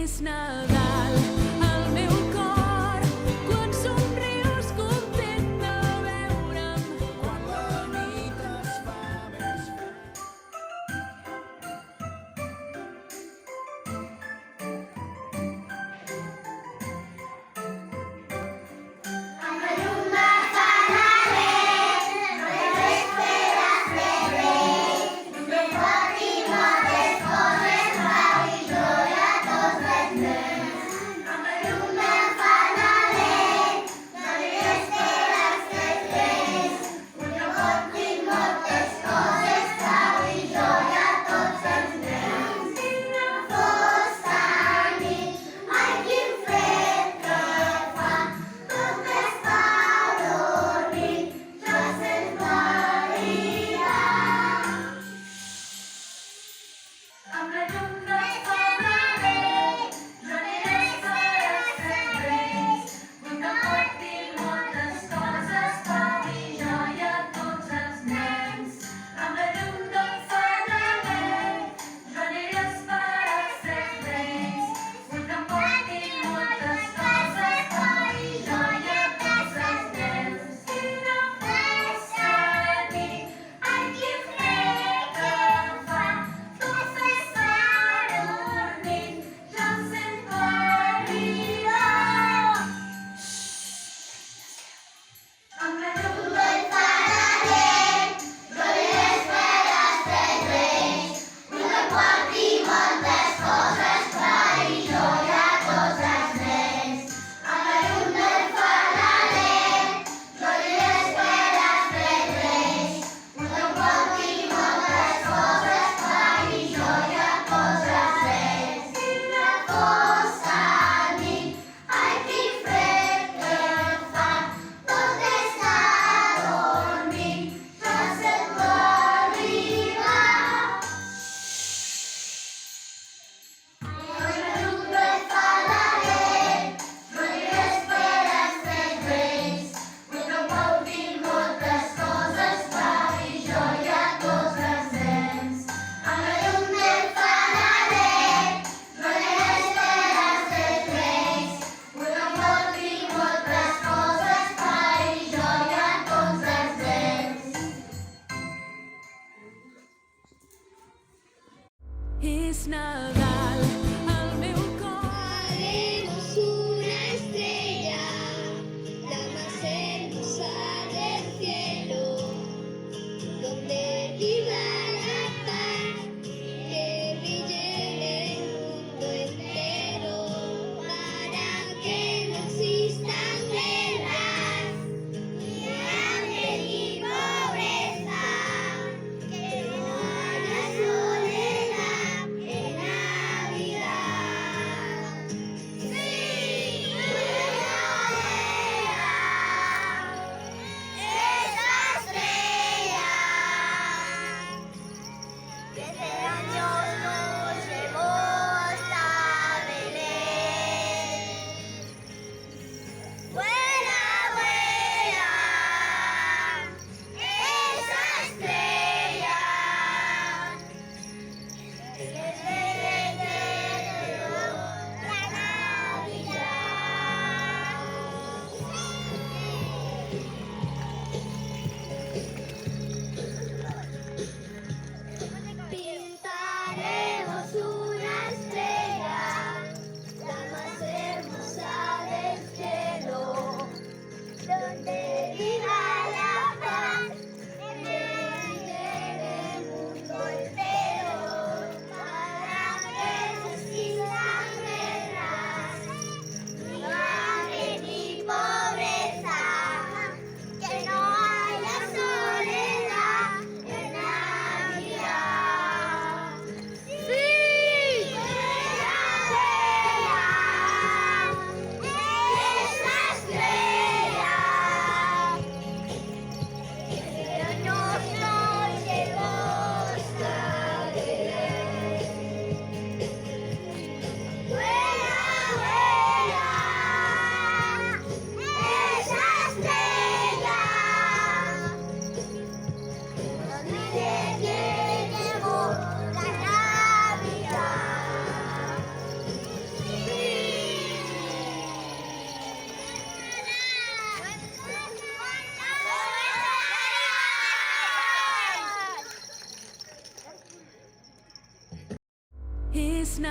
és Nadal al meu cor. Quan somrius content de veure'm. Quan la nit es fa més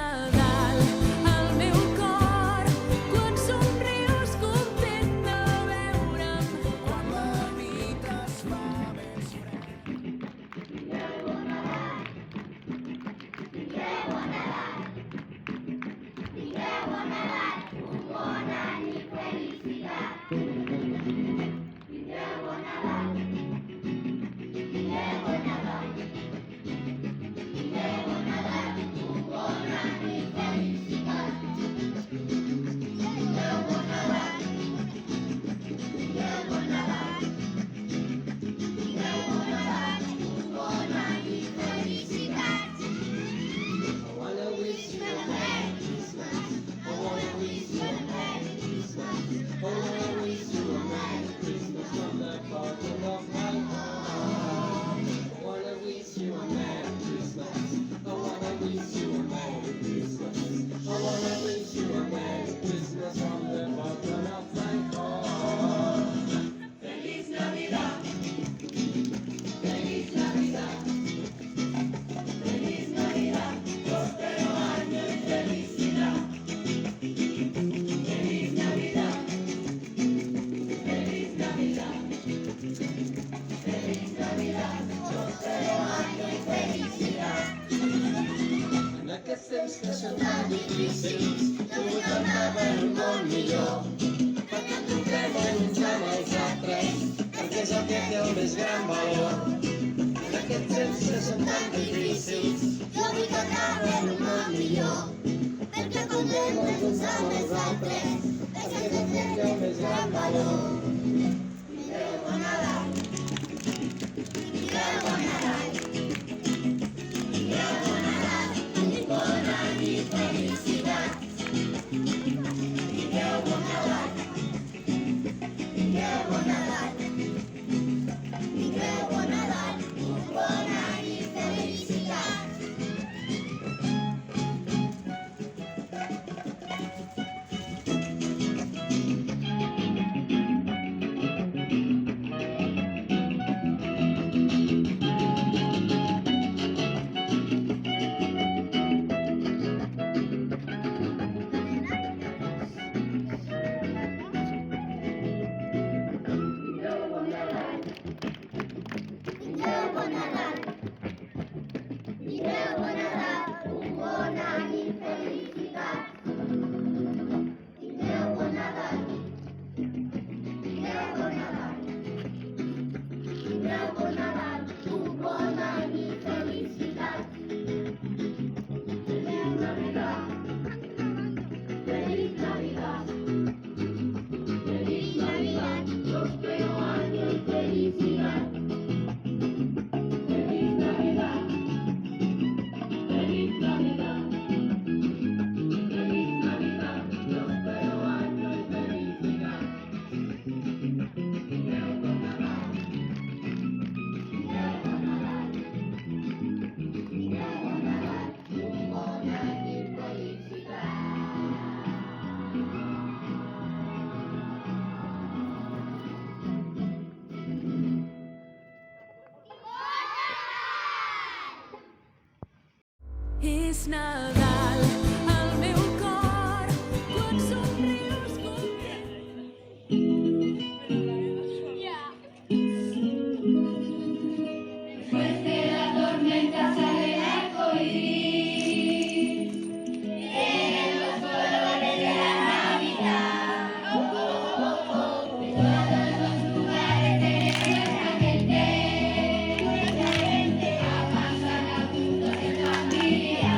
Nadal al meu cor quan somrius content de veure'm quan la nit es fa més fred. En aquests temps que són tan difícils, jo vull tornar a veure un món millor, perquè ens truquem uns amb els altres, perquè és el que té el més gran valor. En aquests temps que són tan difícils, jo vull tornar a veure un món millor, perquè comptem uns amb els altres, perquè és el que té el més gran valor. Vingueu, bon Nadal! Vingueu, bon Nadal! Vingueu, bon Nadal! Bon any i felicitats! Vingueu, bon Nadal! Vingueu, bon Nadal! Vingueu, bon Nadal! Bon any i felicitats! Vingueu, bon Nadal! Vingueu, bon Nadal! Un bon any i felicitats! Vingueu, bon Nadal! Vingueu, bon Nadal! Vingueu, bon Nadal! Un bon any i felicitats! Feliz Navidad! Feliz Navidad! Feliz Navidad! Próspero año y felicidad! Feliz Navidad, feliz Navidad, feliz Navidad, próspero año y felicidad. Vingueu, bon Nadal, vingueu, bon Nadal, vingueu, bon Nadal, un bon any i felicitat. És Nadal al meu cor quan somrius content. Después de la tormenta sale el arco iris, vienen los colores de la Navidad. De todos los lugares tenemos nuestra gente, a pasar juntos en familia.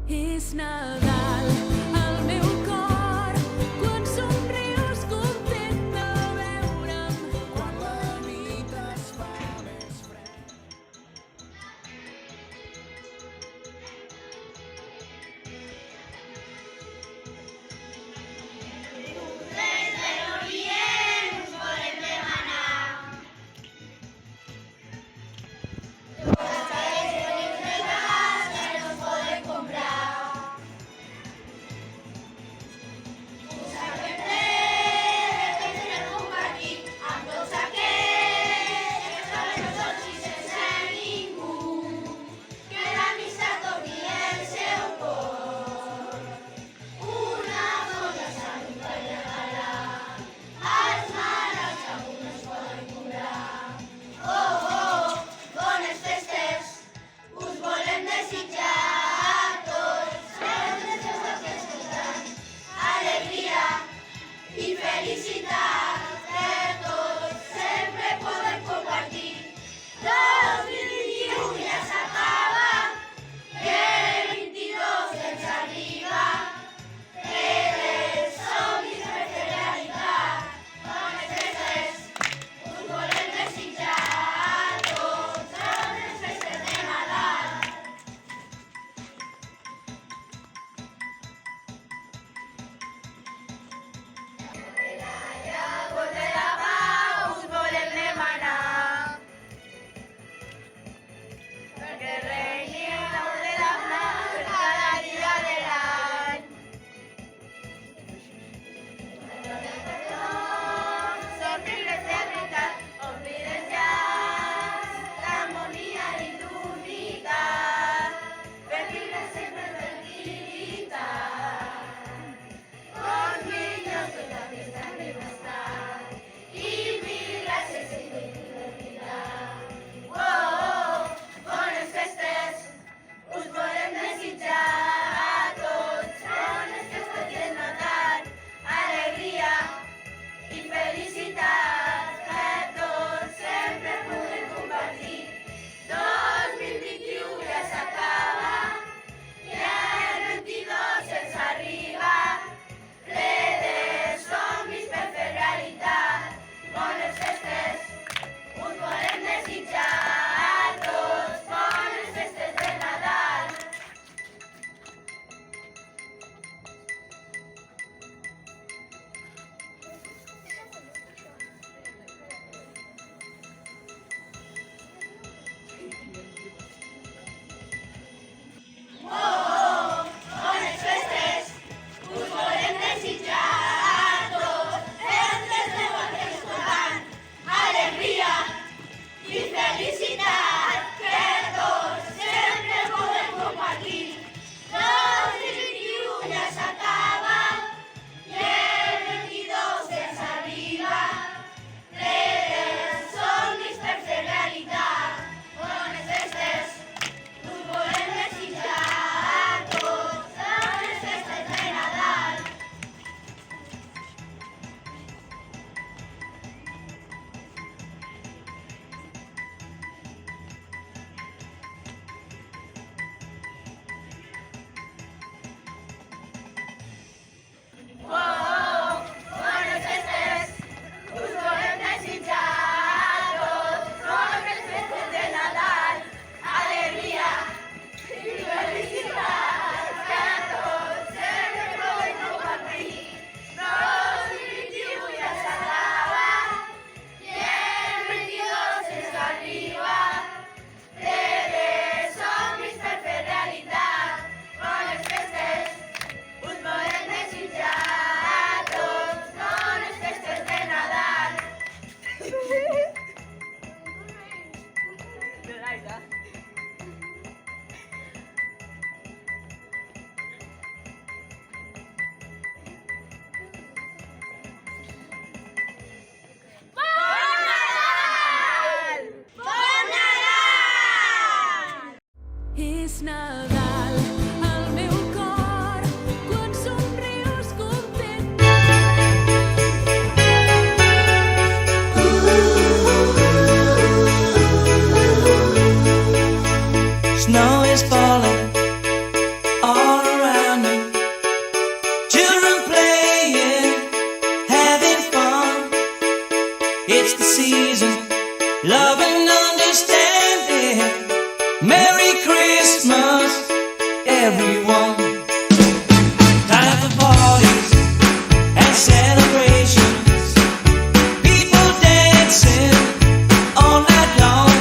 És Nadal al meu cor, quan somrius content de veure'm. Quan la nit es fa més freda. everyone. Time for parties and celebrations, people dancing all night long.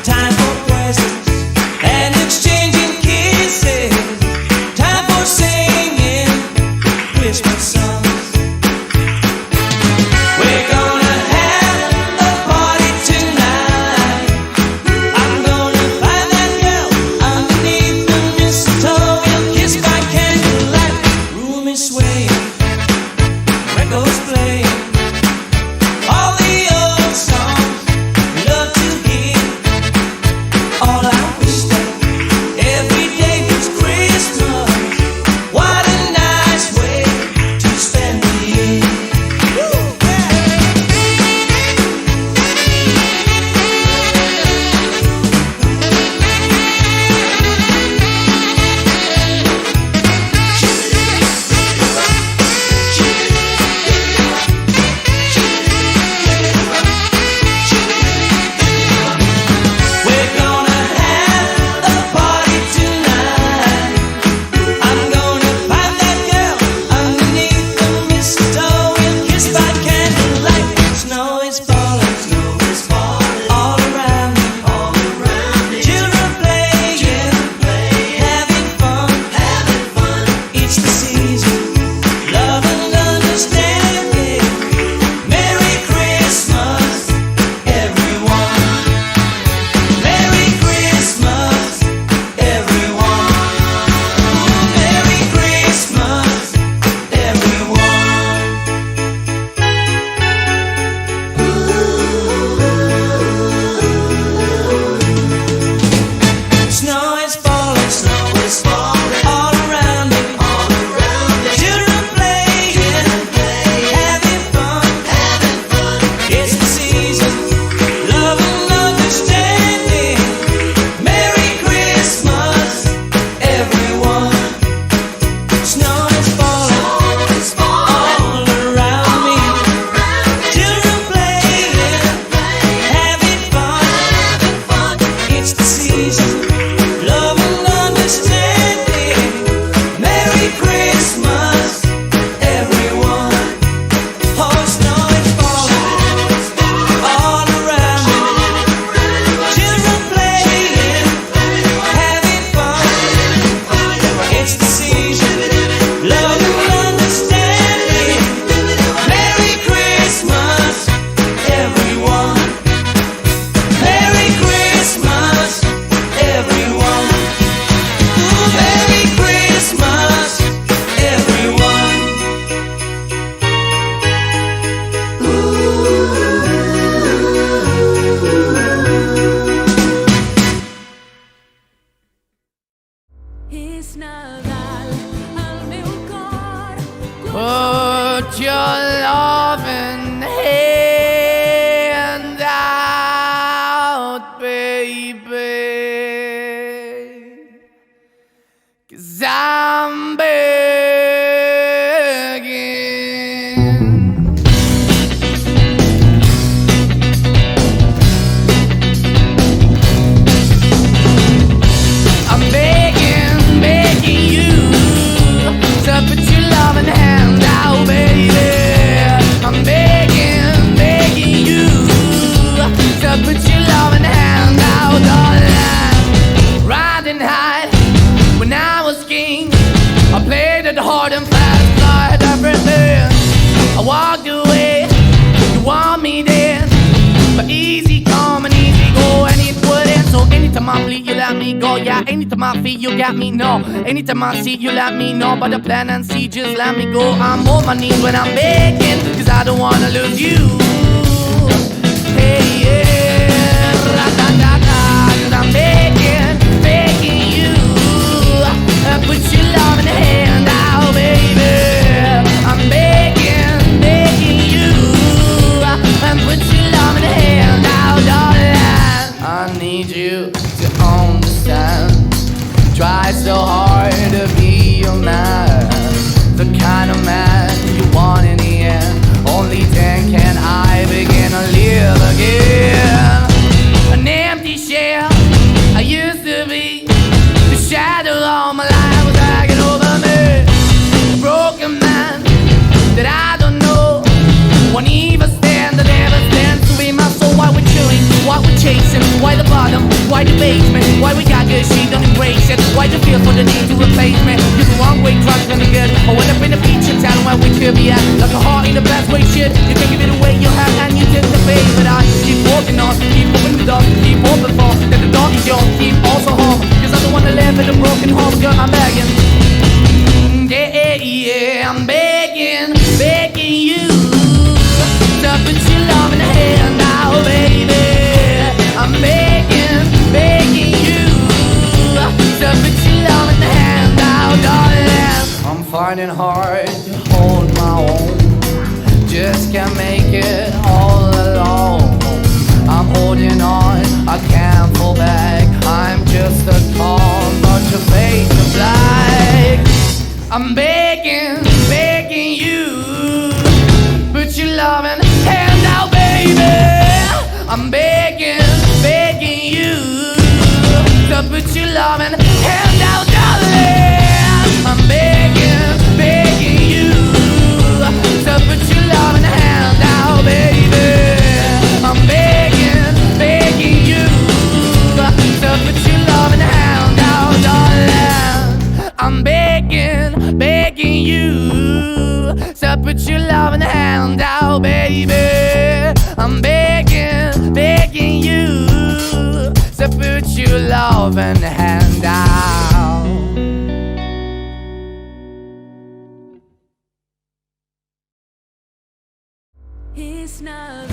Time for presents and exchanging kisses. Time for singing Christmas songs. We're gonna have a party tonight. I'm gonna find that girl underneath the mistletoe. We'll kiss by candlelight. Room is swaying, records playing, all the old songs we love to hear. All I wish that every day was Christmas. What a nice way to spend the year. We're gonna have a party tonight. I'm gonna find that girl underneath the mistletoe. We'll kiss by candlelight. Snow is falling, all around me. Children playing, having fun. It's the season, love and understanding. Merry Christmas, everyone. Merry Christmas, everyone. Merry Christmas, everyone. Snow is falling, all around me. Children playing, having fun. It's the season, love and understanding. Merry Christmas, everyone. Snow is falling, all around me. Children playing, having fun. It's the season, love and understanding. Merry Christmas, everyone. Oh, snow is falling, all around me. Children playing, having fun. It's the season, love and understanding. Merry Christmas, everyone. Merry Christmas, everyone. Ooh, Merry Christmas, everyone. És Nadal al meu cor. Put your loving hand out, baby, 'cause I'm begging. I'm begging, begging you to put your loving hand out, baby. I'm begging, begging you to put your loving hand out, darling. Riding high when I was king, I played it hard and fast, tried everything. I walked away, you want me then, but easy come and easy go, and it wouldn't. So anytime I bleed, you let me go. Yeah, anytime I feel, you got me, no. Anytime I see, you let me know. But the plan and see, just let me go. I'm on my knees when I'm begging, 'cause I don't wanna lose you. Hey, yeah, ra-da-da-da, 'cause I'm begging, begging you. Put your loving hand out, baby. I'm begging, begging you. Put your loving hand out, darling. I need you to understand. Try so hard to be your man, the kind of man you want in the end. Only then can I begin to live again. An empty shell I used to be, the shadow of all my life was dragging over me. A broken man that I don't know won't even stand, that never stands to be my soul. Why we're chilling, why we're chasing, why the bottom, why the basement, why we got good, she don't embrace it, why the feel for the need to replace me. You're the wrong way, trying to good. I went up in the feature town where we could be at, like a heart in the best way, shit. You can give it away, you have, and you take the bait. But I keep walking on, keep opening the door, keep open for that the door is yours, keep also home. Cause I'm the one that live in a broken home, girl, I'm begging. Yeah, yeah, I'm begging, begging you to put your love in the hand now, baby. I'm begging, begging you to put your love in the hand now, darling. I'm finding hard to hold my own, just can't make it all alone. I'm holding on, I can't fall back. I'm just a call, but your face is black. I'm begging, begging you, put your loving hand out, baby. I'm begging, begging you, to put your loving hand out, darling. I'm begging, begging you, to put your loving hand out, baby. I'm begging, begging you, to put your loving hand out, darling. I'm begging, begging you, to put your loving hand out, baby. I'm begging, begging you, to put your loving hand out. It's not